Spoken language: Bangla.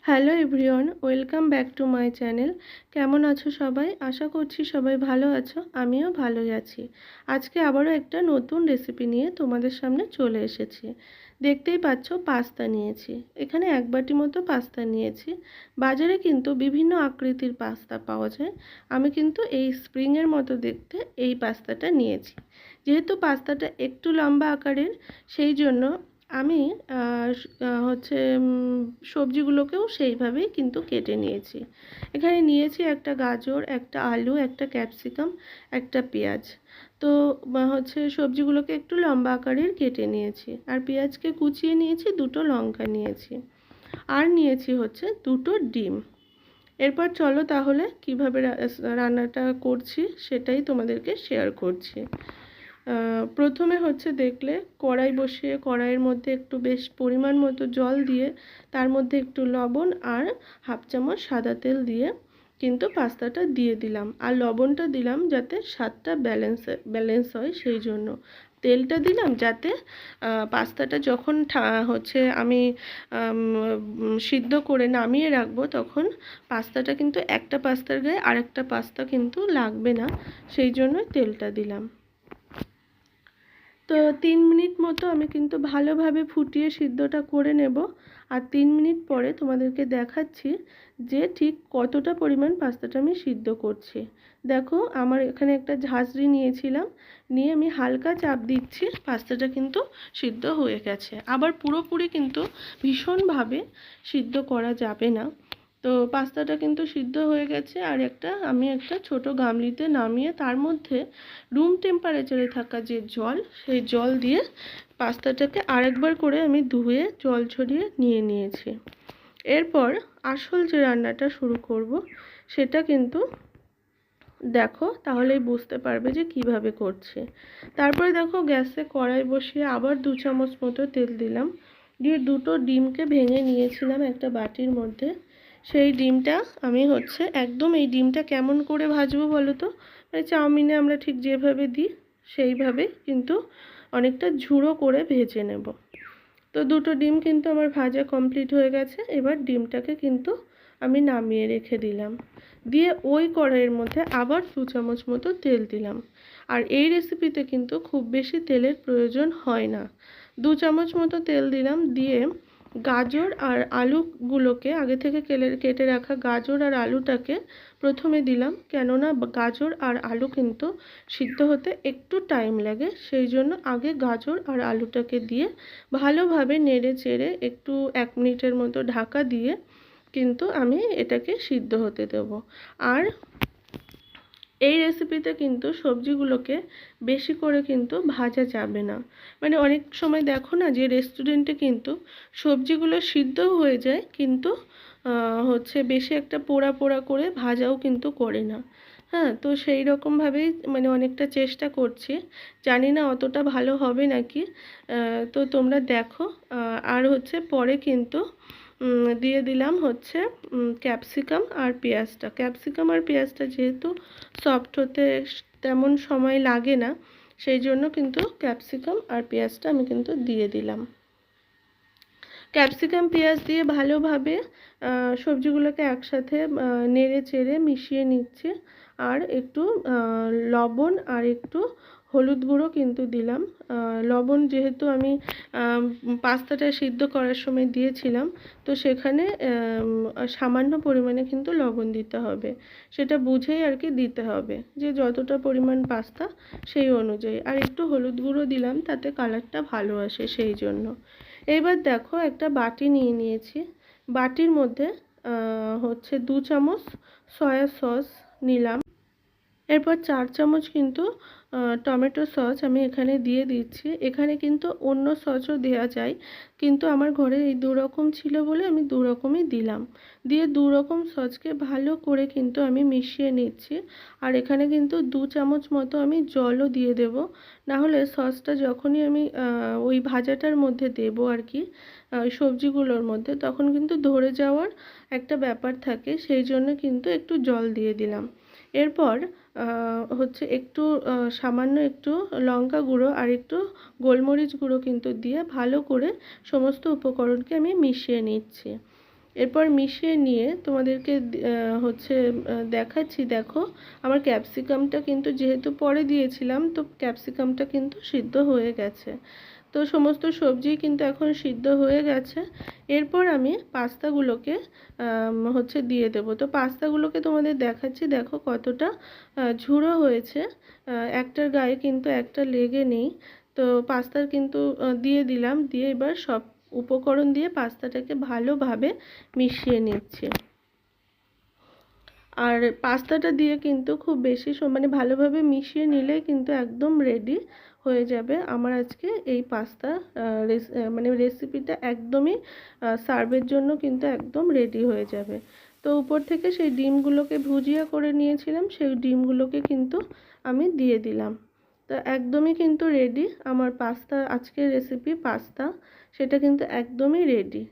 Hello everyone, welcome back to my channel. কেমন আছো সবাই? আশা করছি সবাই ভালো আছো, আমিও ভালোই আছি। আজকে আবারও একটা নতুন রেসিপি নিয়ে তোমাদের সামনে চলে এসেছি। দেখতেই পাচ্ছ পাস্তা নিয়েছি, এখানে 1 বাটি মতো পাস্তা নিয়েছি। বাজারে কিন্তু বিভিন্ন আকৃতির পাস্তা পাওয়া যায়, আমি কিন্তু এই স্প্রিংয়ের মতো দেখতে এই পাস্তাটা নিয়েছি। যেহেতু পাস্তাটা একটু লম্বা আকারের, সেই জন্য আমি সবজিগুলোকেও সেইভাবেই কিন্তু কেটে নিয়েছি। এখানে নিয়েছি একটা গাজর, একটা আলু, একটা ক্যাপসিকাম, একটা পেঁয়াজ। তো সবজিগুলোকে একটু লম্বা আকারের কেটে নিয়েছি, আর পেঁয়াজকে কুচিয়ে নিয়েছি, 2টো লঙ্কা নিয়েছি, আর নিয়েছি 2টো ডিম। এরপর চলো তাহলে কিভাবে রান্নাটা করছি সেটাই তোমাদেরকে শেয়ার করছি। প্রথমে দেখলে কড়াই বসিয়ে কড়াইয়ের মধ্যে একটু বেশ পরিমাণ মতো জল দিয়ে তার মধ্যে একটু লবণ আর হাফ চামচ সাদা তেল দিয়ে কিন্তু পাস্তাটা দিয়ে দিলাম। আর লবণটা দিলাম যাতে স্বাদটা ব্যালেন্স হয়, সেই জন্য তেলটা দিলাম যাতে পাস্তাটা যখন আমি সিদ্ধ করে নামিয়ে রাখবো তখন পাস্তাটা কিন্তু একটা পাস্তার গায়ে আরেকটা পাস্তা কিন্তু লাগবে না, সেই জন্য তেলটা দিলাম। তো 3 মিনিট মতো আমি কিন্তু ভালোভাবে ফুটিয়ে সিদ্ধটা করে নেব। আর 3 মিনিট পরে তোমাদেরকে দেখাচ্ছি যে ঠিক কতটা পরিমাণ পাস্তাটা আমি সিদ্ধ করছি। দেখো আমার এখানে একটা ঝাঁঝরি নিয়েছিলাম, নিয়ে আমি হালকা চাপ দিচ্ছি, পাস্তাটা কিন্তু সিদ্ধ হয়ে গেছে। আবার পুরোপুরি কিন্তু ভীষণভাবে সিদ্ধ করা যাবে না। তো পাস্তাটা কিন্তু সিদ্ধ হয়ে গেছে। আর আমি একটা ছোট গামলিতে নামিয়ে তার মধ্যে রুম টেম্পারেচারে থাকা যে জল, সেই জল দিয়ে পাস্তাটাকে আরেকবার করে আমি ধুয়ে জল ছড়িয়ে নিয়ে নিয়েছি। এরপর আসল যে রান্নাটা শুরু করব সেটা কিন্তু দেখো, তাহলেই বুঝতে পারবে যে কিভাবে করছে। তারপরে দেখো গ্যাসে কড়াই বসিয়ে আবার 2 চামচ মতো তেল দিলাম, দিয়ে 2টো ডিমকে ভেঙে নিয়েছিলাম একটা বাটির মধ্যে। সেই ডিমটা আমি একদম, এই ডিমটা কেমন করে ভাজবো বলো তো, মানে চাউমিনে আমরা ঠিক যেভাবে দিই সেইভাবে কিন্তু অনেকটা ঝুড়ো করে ভেজে নেব। তো 2টো ডিম কিন্তু আমার ভাজা কমপ্লিট হয়ে গেছে। এবার ডিমটাকে কিন্তু আমি নামিয়ে রেখে দিলাম, দিয়ে ওই কড়াইয়ের মধ্যে আবার 2 চামচ মতো তেল দিলাম। আর এই রেসিপিতে কিন্তু খুব বেশি তেলের প্রয়োজন হয় না। 2 চামচ মতো তেল দিলাম, দিয়ে গাজর আর আলুগুলোকে আগে থেকে কেটে রাখা গাজর আর আলুটাকে প্রথমে দিলাম, কেননা গাজর আর আলু কিন্তু সিদ্ধ হতে একটু টাইম লাগে, সেই জন্য আগে গাজর আর আলুটাকে দিয়ে ভালোভাবে নেড়ে চেড়ে একটু 1 মিনিটের মতো ঢাকা দিয়ে কিন্তু আমি এটাকে সিদ্ধ হতে দেব। আর এই রেসিপিতে কিন্তু সবজিগুলোকে বেশি করে কিন্তু ভাজা যাবে না। মানে অনেক সময় দেখো না যে রেস্টুরেন্টে কিন্তু সবজিগুলো সিদ্ধ হয়ে যায়, কিন্তু বেশি একটা পোড়া পোড়া করে ভাজাও কিন্তু করে না। হ্যাঁ, তো সেই রকমভাবেই মানে অনেকটা চেষ্টা করছি, জানি না অতটা ভালো হবে নাকি। তো তোমরা দেখো। আর পরে কিন্তু দিয়ে দিলাম ক্যাপসিকাম আর পেঁয়াজটা যেহেতু সফট হতে তেমন সময় লাগে না, সেই জন্য কিন্তু ক্যাপসিকাম আর পেঁয়াজটা আমি কিন্তু দিয়ে দিলাম। ক্যাপসিকাম পেঁয়াজ দিয়ে ভালোভাবে সবজিগুলোকে একসাথে নেড়ে চেড়ে মিশিয়ে নিচ্ছি। আর একটু লবণ আর একটু হলুদ গুঁড়ো কিন্তু দিলাম। লবণ যেহেতু আমি পাস্তাটা সিদ্ধ করার সময় দিয়েছিলাম, তো সেখানে সামান্য পরিমাণে কিন্তু লবণ দিতে হবে, সেটা বুঝেই আর কি দিতে হবে, যে যতটা পরিমাণ পাস্তা সেই অনুযায়ী। আর একটু হলুদ গুঁড়ো দিলাম, তাতে কালারটা ভালো আসে, সেই জন্য। এবার দেখো একটা বাটি নিয়ে নিয়েছি, বাটির মধ্যে 2 চামচ সয়া সস নিলাম। এরপর 4 চামচ কিন্তু টমেটো সস আমি এখানে দিয়ে দিচ্ছি। এখানে কিন্তু অন্য সসও দেওয়া যায়, কিন্তু আমার ঘরে এই 2 রকম ছিল বলে আমি 2 রকমই দিলাম। দিয়ে 2 রকম সসকে ভালো করে কিন্তু আমি মিশিয়ে নিচ্ছি। আর এখানে কিন্তু 2 চামচ মতো আমি জলও দিয়ে দেব, না হলে সসটা যখনই আমি ওই ভাজাটার মধ্যে দেব আর কি, সবজিগুলোর মধ্যে, তখন কিন্তু ধরে যাওয়ার একটা ব্যাপার থাকে, সেই জন্য কিন্তু একটু জল দিয়ে দিলাম। এরপর একটু সামান্য একটু লঙ্কা গুঁড়ো আর একটু গোলমরিচ গুঁড়ো কিন্তু দিয়ে ভালো করে সমস্ত উপকরণকে আমি মিশিয়ে নিচ্ছি। এরপর মিশিয়ে নিয়ে তোমাদেরকে দেখাচ্ছি। দেখো আমার ক্যাপসিকামটা কিন্তু যেহেতু পরে দিয়েছিলাম, তো ক্যাপসিকামটা কিন্তু সিদ্ধ হয়ে গেছে। তো সমস্ত সবজি কিন্তু এখন সিদ্ধ হয়ে গেছে। এরপর আমি পাস্তাগুলোকে দিয়ে দেবো। তো পাস্তাগুলোকে তোমাদের দেখাচ্ছি, দেখো কতটা ঝুড়ো হয়েছে, একটার গায়ে কিন্তু একটা লেগে নেই। তো পাস্তা কিন্তু দিয়ে দিলাম, দিয়ে এবার সব উপকরণ দিয়ে পাস্তাটাকে ভালোভাবে মিশিয়ে নিচ্ছি। আর পাস্তাটা দিয়ে কিন্তু খুব বেশি মানে ভালোভাবে মিশিয়ে নিলেই কিন্তু একদম রেডি হয়ে যাবে আমার আজকে এই পাস্তা মানে রেসিপিটা একদমই সার্ভের জন্য কিন্তু একদম রেডি হয়ে যাবে। তো উপর থেকে সেই ডিমগুলোকে ভুজিয়া করে নিয়েছিলাম, সেই ডিমগুলোকে কিন্তু আমি দিয়ে দিলাম। তো একদমই কিন্তু রেডি আমার পাস্তা, আজকের রেসিপি পাস্তা, সেটা কিন্তু একদমই রেডি।